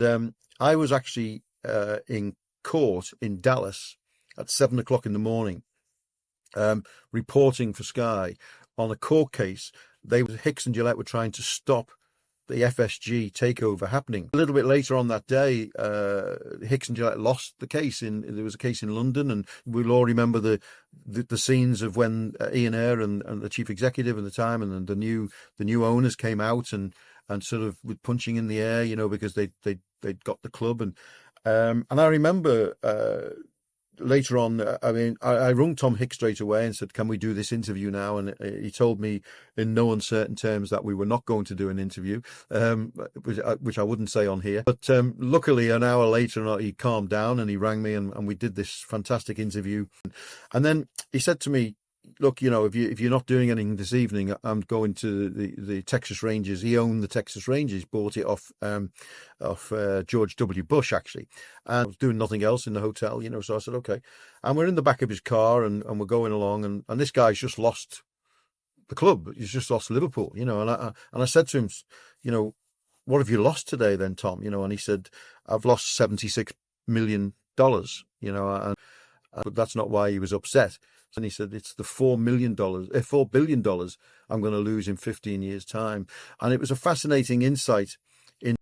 I was actually in court in Dallas at 7 o'clock in the morning, reporting for Sky on a court case. Hicks and Gillette were trying to stop the FSG takeover happening. A little bit later on that day, Hicks and Gillette lost the case. There was a case in London, and we'll all remember the scenes of when Ian Ayre and the chief executive at the time and the new owners came out and sort of with punching in the air, because they'd got the club, and I remember later on, I rung Tom Hicks straight away and said, "Can we do this interview now?" And he told me in no uncertain terms that we were not going to do an interview, which I wouldn't say on here. But luckily, an hour later, he calmed down and he rang me, and we did this fantastic interview. And then he said to me, "Look, if you're not doing anything this evening, I'm going to the Texas Rangers." He owned the Texas Rangers, bought it off George W. Bush, actually, and I was doing nothing else in the hotel, So I said, "Okay," and we're in the back of his car, and we're going along, and this guy's just lost the club. He's just lost Liverpool, And I said to him, "What have you lost today, then, Tom?" And he said, "I've lost $76 million, but that's not why he was upset. And he said, "It's the $4 billion I'm going to lose in 15 years' time." And it was a fascinating insight